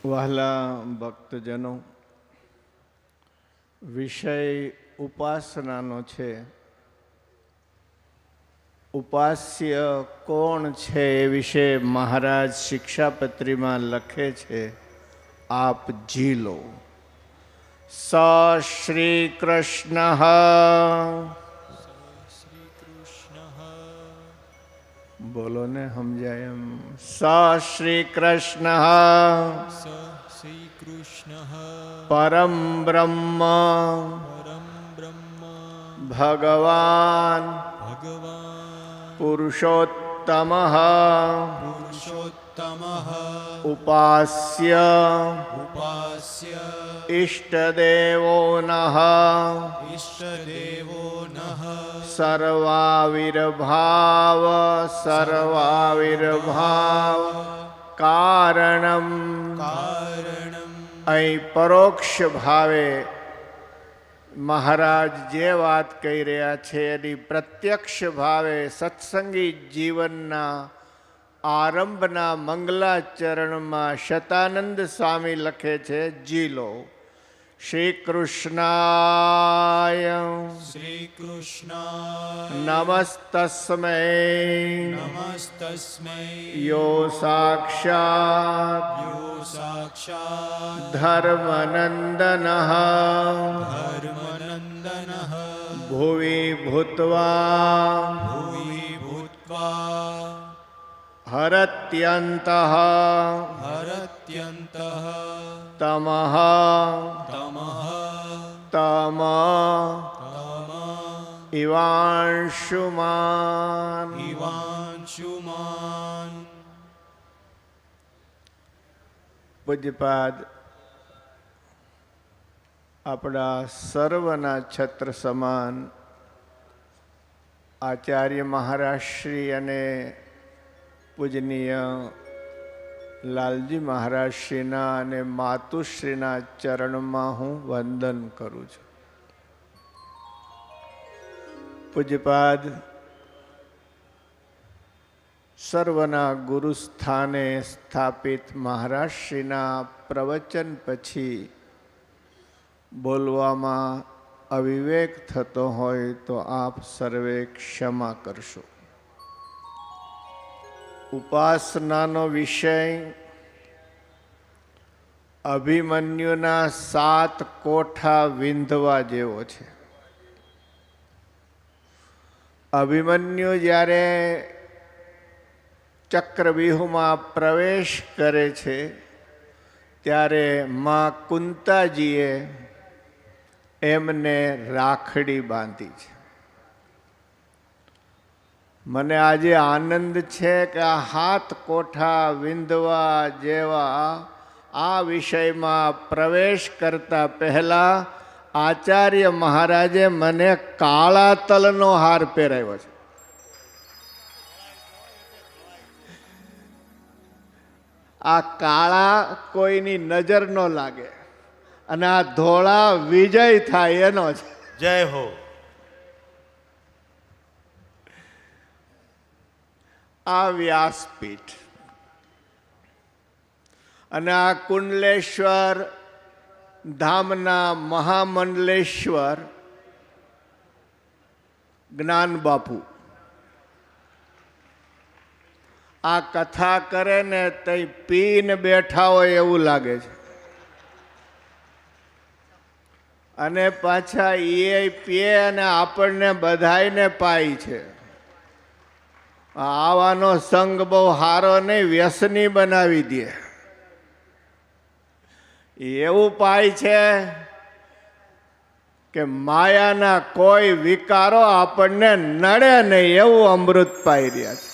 વહાલા ભક્તજનો, વિષય ઉપાસનાનો છે. ઉપાસ્ય કોણ છે એ વિશે મહારાજ શિક્ષાપત્રીમાં લખે છે, આપ જી લો. સ શ્રી કૃષ્ણ. બોલો ને સમજાય એમ. સ શ્રી કૃષ્ણ પરમ બ્રહ્મ ભગવાન પુરુષોત્તમ ઉપાસ્ય ઇષ્ટદેવો નઃ સર્વાવિર્ભાવ કારણમ. અહીં પરોક્ષ ભાવે મહારાજ જે વાત કહી રહ્યા છે એની પ્રત્યક્ષ ભાવે સત્સંગી જીવનના આરંભના મંગલાચરણમાં શતાનંદ સ્વામી લખે છે, જી લો. શ્રી કૃષ્ણાય નમસ્તસ્મૈ યો સાક્ષાત ધર્મનંદન ભુવિ ભૂત્વા હરત્યંત તમઃ તમ ઇવાંશુમાન. પૂજ્યપાદ આપણા સર્વના છત્ર સમાન આચાર્ય મહારાજશ્રી અને પૂજનીય લાલજી મહારાજશ્રીના અને માતુશ્રીના ચરણમાં હું વંદન કરું છું. પૂજ્યપાદ સર્વના ગુરુ સ્થાને સ્થાપિત મહારાજશ્રીના પ્રવચન પછી બોલવામાં અવિવેક થતો હોય તો આપ સર્વે ક્ષમા કરશો. ઉપાસનાનો વિષય અભિમન્યુના 7 કોઠા વિંધવા જેવો છે. અભિમન્યુ જ્યારે ચક્રવ્યૂહમાં પ્રવેશ કરે છે ત્યારે માં કુંતાજીએ એમને રાખડી બાંધી છે. મને આજે આનંદ છે કે આ 7 કોઠા વિંધવા જેવા આ વિષયમાં પ્રવેશ કરતા પહેલા આચાર્ય મહારાજે મને કાળા તલનો હાર પહેરાવ્યો છે. આ કાળા કોઈની નજર ન લાગે અને આ ધોળા વિજય થાય એનો છે. જય હો. આ વ્યાસપીઠ અને આ કુંડલેશ્વર ધામના મહામંડલેશ્વર જ્ઞાન બાપુ આ કથા કરે ને તઈ પીને બેઠા હોય એવું લાગે છે. અને પાછા એ પીએ અને આપણને બધાયને પાય છે. આવાનો સંગ બહુ સારો નહીં, વ્યસની બનાવી દે એવું પાય છે કે માયાના કોઈ વિકારો આપણને નડે નહીં એવું અમૃત પાઈ રહ્યા છે.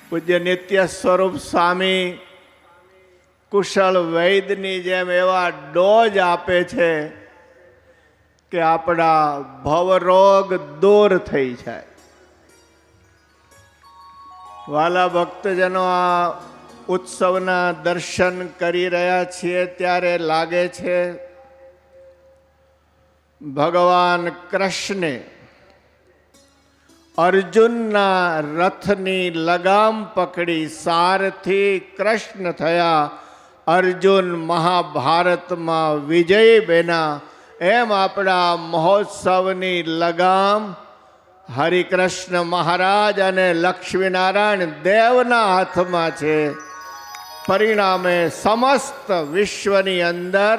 પૂજ્ય નિત્ય સ્વરૂપ સ્વામી કુશળ વૈદની જેમ એવા ડોઝ આપે છે કે આપણા ભવરોગ દૂર થઈ જાય. વાલા ભક્તજનો, આ ઉત્સવના દર્શન કરી રહ્યા છીએ ત્યારે લાગે છે ભગવાન કૃષ્ણે અર્જુનના રથની લગામ પકડી સારથી કૃષ્ણ થયા, અર્જુન મહાભારતમાં વિજય બન્યા. એમ આપણા મહોત્સવની લગામ હરિકૃષ્ણ મહારાજ અને લક્ષ્મીનારાયણ દેવના હાથમાં છે. પરિણામે સમસ્ત વિશ્વની અંદર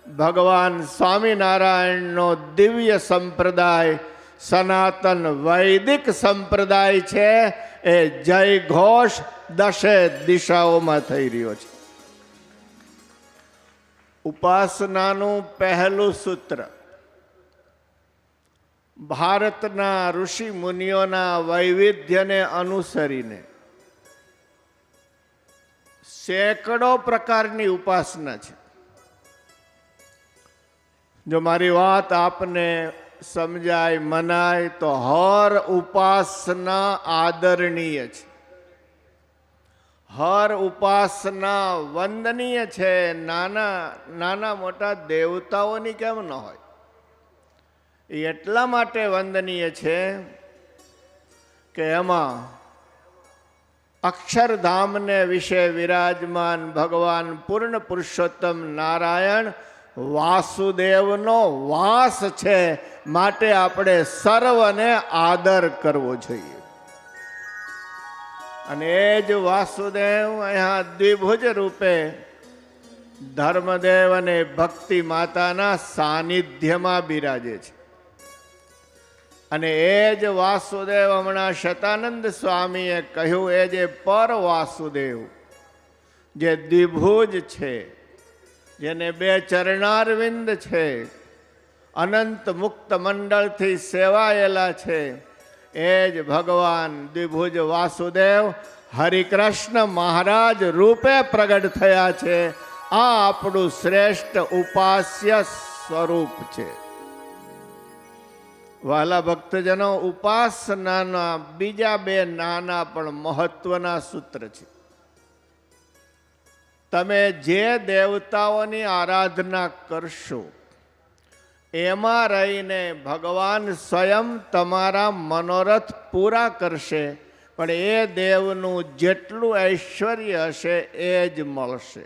ભગવાન સ્વામિનારાયણનો દિવ્ય સંપ્રદાય સનાતન વૈદિક સંપ્રદાય છે. એ જય ઘોષ દશે દિશાઓમાં થઈ રહ્યો છે. ઉપાસનાનું પહેલું સૂત્ર ભારતના ઋષિ મુનિઓના વૈવિધ્યને અનુસરીને સેંકડો પ્રકારની ઉપાસના છે. જો મારી વાત આપને સમજાય મનાય તો હર ઉપાસના આદરણીય છે, હર ઉપાસના વંદનીય છે. નાના મોટા દેવતાઓની કેમ ન હોય? એ એટલા માટે વંદનીય છે કે એમાં અક્ષરધામને વિશે વિરાજમાન ભગવાન પૂર્ણ પુરુષોત્તમ નારાયણ વાસુદેવનો વાસ છે. માટે આપણે સર્વને આદર કરવો જોઈએ. અને એ જ વાસુદેવ અહીંયા દ્વિભુજ રૂપે ધર્મદેવ અને ભક્તિ માતાના સાનિધ્યમાં બિરાજે છે. અને એ જ વાસુદેવ હમણાં શતાનંદ સ્વામીએ કહ્યું, એ જે પર વાસુદેવ જે દ્વિભુજ છે, જેને બે ચરણારવિંદ છે, અનંત મુક્ત મંડળથી સેવાયેલા છે, એ જ ભગવાન દ્વિભુજ વાસુદેવ હરિકૃષ્ણ મહારાજ રૂપે પ્રગટ થયા છે. આ આપણું શ્રેષ્ઠ ઉપાસ્ય સ્વરૂપ છે. વાલા ભક્તજનો, ઉપાસનાના બીજા બે નાના પણ મહત્વના સૂત્ર છે. તમે જે દેવતાઓની આરાધના કરશો એમાં રહીને ભગવાન સ્વયં તમારા મનોરથ પૂરા કરશે, પણ એ દેવનું જેટલું ઐશ્વર્ય હશે એ જ મળશે.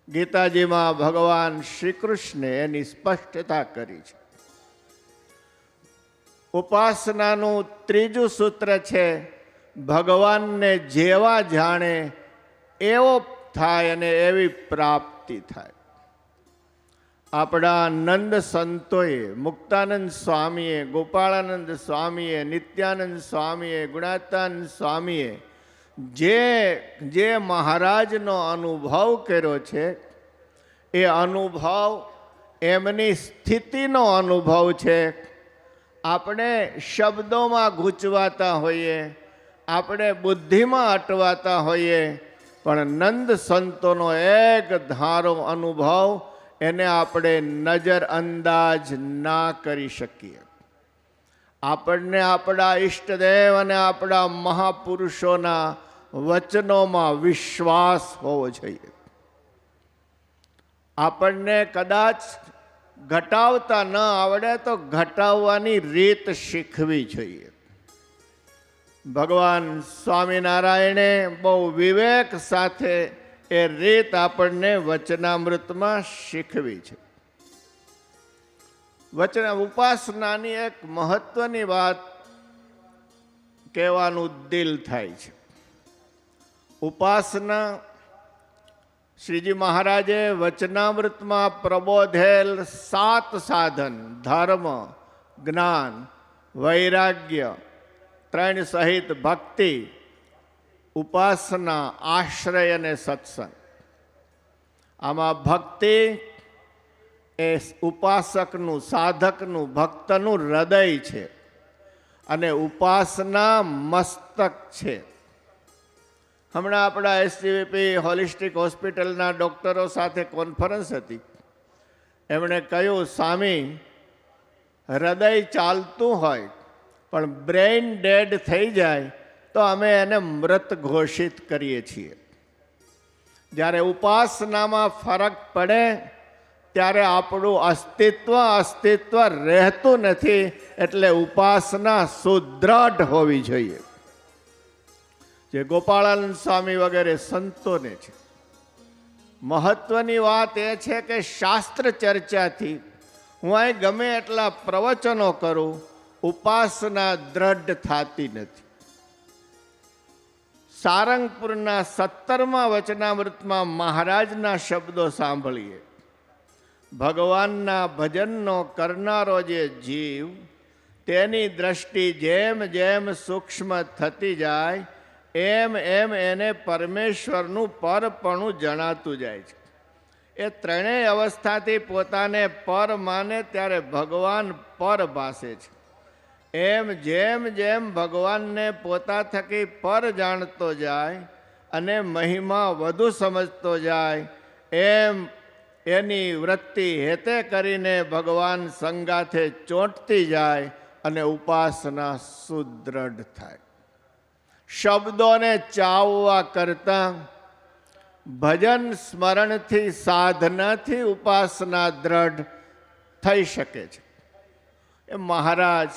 ગીતાજીમાં ભગવાન શ્રી કૃષ્ણે એની સ્પષ્ટતા કરી છે. ઉપાસનાનું ત્રીજું સૂત્ર છે, ભગવાનને જેવા જાણે એવો થાય અને એવી પ્રાપ્તિ થાય. આપણા નંદ સંતોએ, મુક્તાનંદ સ્વામીએ, ગોપાળાનંદ સ્વામીએ, નિત્યાનંદ સ્વામીએ, ગુણાતાનંદ સ્વામીએ જે મહારાજનો અનુભવ કર્યો છે, એ અનુભવ એમની સ્થિતિનો અનુભવ છે. આપણે શબ્દોમાં ગૂંચવાતા હોઈએ, આપણે બુદ્ધિમાં અટવાતા હોઈએ, પણ નંદ સંતોનો એક ધારો અનુભવ એને આપણે નજર અંદાજ ના કરી શકીએ. આપણને આપણા ઈષ્ટદેવ અને આપણા મહાપુરુષોના વચનોમાં વિશ્વાસ હોવો જોઈએ. આપણને કદાચ ઘટાવતા ન આવડે તો ઘટાવવાની રીત શીખવી જોઈએ. ભગવાન સ્વામિનારાયણે બહુ વિવેક સાથે એ રીત આપણને વચનામૃતમાં શીખવી છે. ઉપાસનાની એક મહત્વની વાત કહેવાનું દિલ થાય છે. ઉપાસના શ્રીજી મહારાજે વચનામૃતમાં પ્રબોધેલ 7 સાધન, ધર્મ, જ્ઞાન, વૈરાગ્ય, 3 સહિત ભક્તિ, ઉપાસના, આશ્રય અને સત્સંગ. આમાં ભક્તિ એ ઉપાસકનું, સાધકનું, ભક્તનું હૃદય છે અને ઉપાસના મસ્તક છે. હમણાં આપણા એસજીવીપી હોલિસ્ટિક હોસ્પિટલના ડૉક્ટરો સાથે કોન્ફરન્સ હતી. એમણે કહ્યું, સ્વામી, હૃદય ચાલતું હોય પણ બ્રેઇન ડેડ થઈ જાય તો અમે એને મૃત ઘોષિત કરીએ છીએ. જ્યારે ઉપાસનામાં ફરક પડે ત્યારે આપણું અસ્તિત્વ રહેતું નથી. એટલે ઉપાસના સુદ્રઢ હોવી જોઈએ. જે ગોપાળાનંદ સ્વામી વગેરે સંતોને છે. મહત્વની વાત એ છે કે શાસ્ત્ર ચર્ચાથી હું અહીં ગમે એટલા પ્રવચનો કરું, ઉપાસના દ્રઢ થતી નથી. સારંગપુરના 17મા વચનામૃતમાં મહારાજના શબ્દો સાંભળીએ. ભગવાનના ભજનનો કરનારો જે જીવ, તેની દ્રષ્ટિ જેમ જેમ સૂક્ષ્મ થતી જાય એમ એમ એને પરમેશ્વરનું પરપણું જણાતું જાય છે. એ ત્રણેય અવસ્થાથી પોતાને પર માને ત્યારે ભગવાન પર ભાસે છે. એમ જેમ જેમ ભગવાનને પોતા થકી પર જાણતો જાય અને મહિમા વધુ સમજતો જાય એમ એની વૃત્તિ હેતે કરીને ભગવાન સંગાથે ચોંટતી જાય અને ઉપાસના સુદ્રઢ થાય. શબ્દોને ચાવવા કરતાં ભજન સ્મરણથી સાધનાથી ઉપાસના દ્રઢ થઈ શકે છે. એ મહારાજ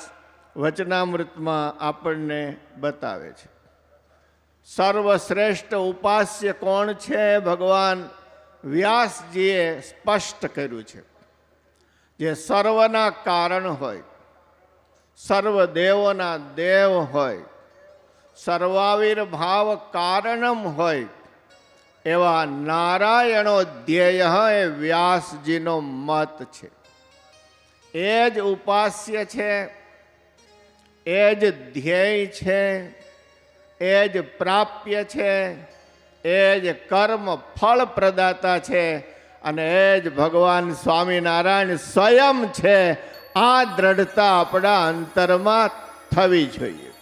વચનામૃતમાં આપણને બતાવે છે. સર્વશ્રેષ્ઠ ઉપાસ્ય કોણ છે? ભગવાન વ્યાસજીએ સ્પષ્ટ કર્યું છે. જે સર્વના કારણ હોય, સર્વ દેવોના દેવ હોય, સર્વાવિર્ભાવ કારણમ હોય એવા નારાયણો ધ્યેય એ વ્યાસજીનો મત છે. એ જ ઉપાસ્ય છે, એ જ ધ્યેય છે, એ જ પ્રાપ્ય છે, એ જ કર્મ ફળ પ્રદાતા છે અને એ જ ભગવાન સ્વામિનારાયણ સ્વયં છે. આ દ્રઢતા આપણા અંતરમાં થવી જોઈએ.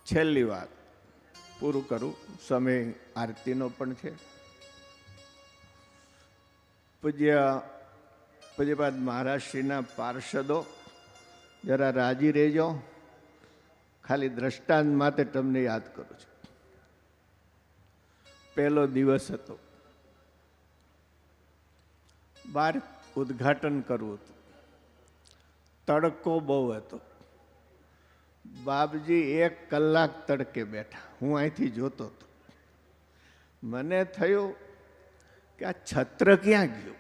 છેલ્લી વાત પૂરું કરું, સમય આરતીનો પણ છે. પૂજ્યપાદ મહારાજશ્રીના પાર્ષદો જરા રાજી રહેજો. ખાલી દ્રષ્ટાંત માટે તમને યાદ કરું છું. પહેલો દિવસ હતો, બહાર ઉદ્ઘાટન કરવું હતું. તડકો બહુ હતો. બાપજી 1 કલાક તડકે બેઠા. હું અહીંથી જોતો હતો. મને થયું કે આ છત્ર ક્યાં ગયું?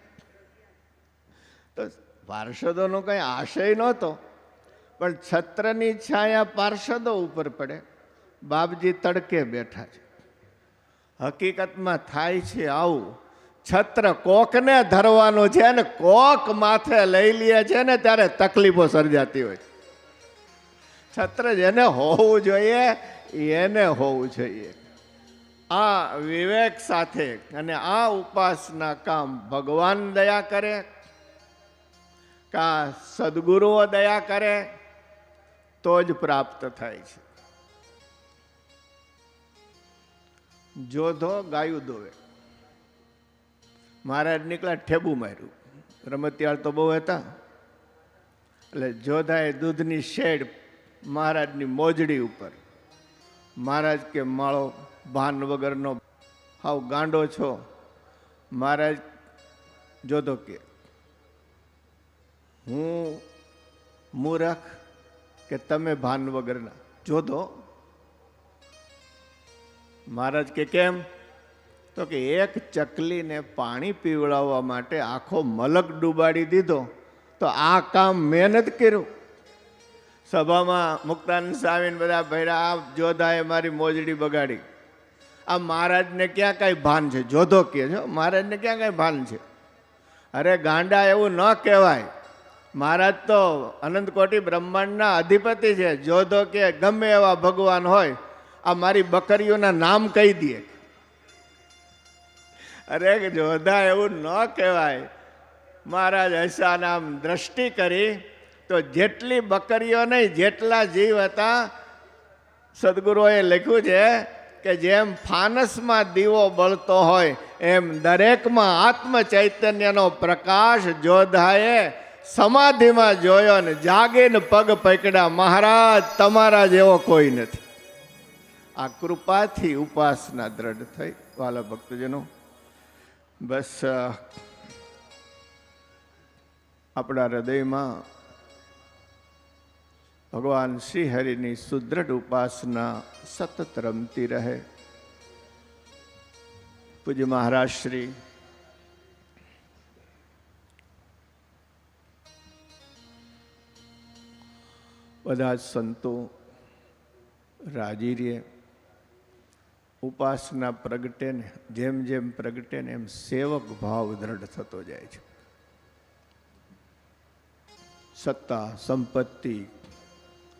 તો પાર્ષદોનો કંઈ આશય નહોતો, પણ છત્રની છાયા પાર્ષદો ઉપર પડે. બાપજી તડકે બેઠા છે. હકીકતમાં થાય છે આવું, છત્ર કોકને ધરવાનું છે ને કોક માથે લઈ લે છે ને ત્યારે તકલીફો સર્જાતી હોય. છત્ર જેને હોવું જોઈએ એને હોવું જોઈએ. આ વિવેક સાથે અને આ ઉપાસના કામ ભગવાન દયા કરે કા સદગુરુઓ દયા કરે તો જ પ્રાપ્ત થાય છે. જોધો ગાયું દોવે. મહારાજ નીકળ્યા, ઠેબુ માર્યું. રમતિયાળ તો બહુ હતા એટલે જોધાએ દૂધની શેડ મહારાજની મોજડી ઉપર. મહારાજ કે માળો ભાન વગરનો હાવ ગાંડો છો. મહારાજ જોધો કે હું મૂરખ કે તમે ભાન વગરના? જોધો. મહારાજ કે કેમ? તો કે એક ચકલીને પાણી પીવડાવવા માટે આખો મલક ડૂબાડી દીધો તો આ કામ મહેનત કર્યું. સભામાં મુક્તાનંદ સ્વામીને બધા ભર્યા. આ જોધાએ મારી મોજડી બગાડી. આ મહારાજને ક્યાં કાંઈ ભાન છે? જોધો કહે છે મહારાજને ક્યાં કાંઈ ભાન છે? અરે ગાંડા, એવું ન કહેવાય. મહારાજ તો અનંત કોટી બ્રહ્માંડના અધિપતિ છે. જોધો કે ગમે એવા ભગવાન હોય, આ મારી બકરીઓના નામ કહી દે. અરે જોધા, એવું ન કહેવાય. મહારાજ હસા નામ દ્રષ્ટિ કરી તો જેટલી બકરીઓ નહીં, જેટલા જીવ હતા, સદગુરુએ લખ્યું છે કે જેમ ફાનસમાં દીવો બળતો હોય એમ દરેકમાં આત્મ ચૈતન્યનો પ્રકાશ જોધાએ સમાધિમાં જોયો ને જાગીને પગ પકડ્યા. મહારાજ, તમારા જેવો કોઈ નથી. આ કૃપાથી ઉપાસના દ્રઢ થઈ. વાલા ભક્તજનો, બસ આપણા હૃદયમાં ભગવાન શ્રી હરિની સુદૃઢ ઉપાસના સતત રમતી રહે. પૂજ્ય મહારાજ શ્રી બધા જ સંતો રાજી રહે. ઉપાસના પ્રગટે ને જેમ જેમ પ્રગટે ને એમ સેવક ભાવ દ્રઢ થતો જાય છે. સત્તા સંપત્તિ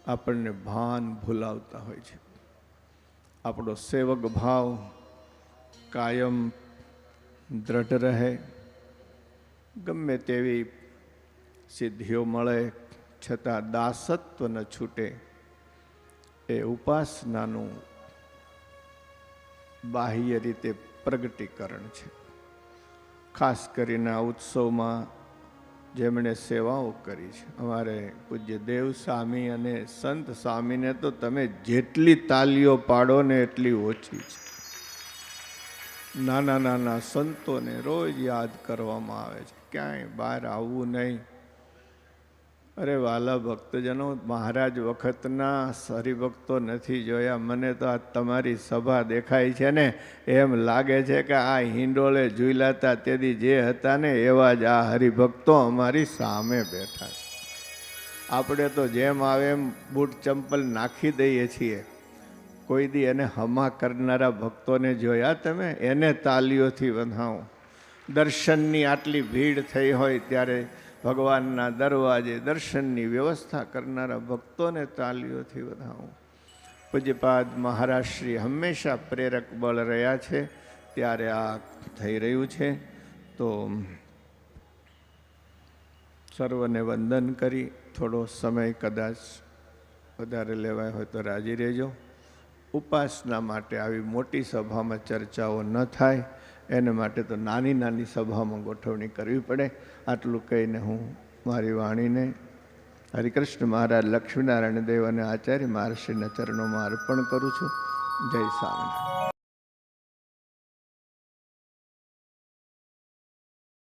આપણને ભાન ભૂલાવતા હોય છે. આપણો સેવક ભાવ કાયમ દ્રઢ રહે. ગમે તેવી સિદ્ધિઓ મળે છતાં દાસત્વ ન છૂટે. એ ઉપાસનાનું બાહ્ય રીતે પ્રગટીકરણ છે. ખાસ કરીને આ ઉત્સવમાં જેમણે સેવાઓ કરી છે, અમારે પૂજ્ય દેવ સ્વામી અને સંત સ્વામીને તો તમે જેટલી તાલીઓ પાડો ને એટલી ઓછી છે. નાના નાના સંતોને રોજ યાદ કરવામાં આવે છે, ક્યાંય બહાર આવવું નહીં. અરે વાલા ભક્તજનો, મહારાજ વખતના હરિભક્તો નથી જોયા. મને તો આ તમારી સભા દેખાય છે ને એમ લાગે છે કે આ હિંડોળે ઝૂલાતા તેથી જે હતા ને એવા જ આ હરિભક્તો અમારી સામે બેઠા છે. આપણે તો જેમ આવે એમ બૂટ ચંપલ નાખી દઈએ છીએ. કોઈ દી એને હમા કરનારા ભક્તોને જોયા તમે? એને તાલીઓથી વધાવો. દર્શનની આટલી ભીડ થઈ હોય ત્યારે ભગવાનના દરવાજે દર્શનની વ્યવસ્થા કરનારા ભક્તોને તાલીઓથી વધાવો. પૂજ્યપાદ મહારાજ શ્રી હંમેશા પ્રેરક બળ રહ્યા છે, ત્યારે આ થઈ રહ્યું છે. તો સર્વને વંદન કરી થોડો સમય કદાચ વધારે લેવાય હોય તો રાજી રહેજો. ઉપાસના માટે આવી મોટી સભામાં ચર્ચાઓ ન થાય એને માટે તો નાની નાની સભામાં ગોઠવણી કરવી પડે. આટલું કહીને હું મારી વાણીને હરિકૃષ્ણ મહારાજ, લક્ષ્મીનારાયણ દેવ અને આચાર્ય મહર્ષિના ચરણોમાં અર્પણ કરું છું. જય સ્વામિનારાયણ.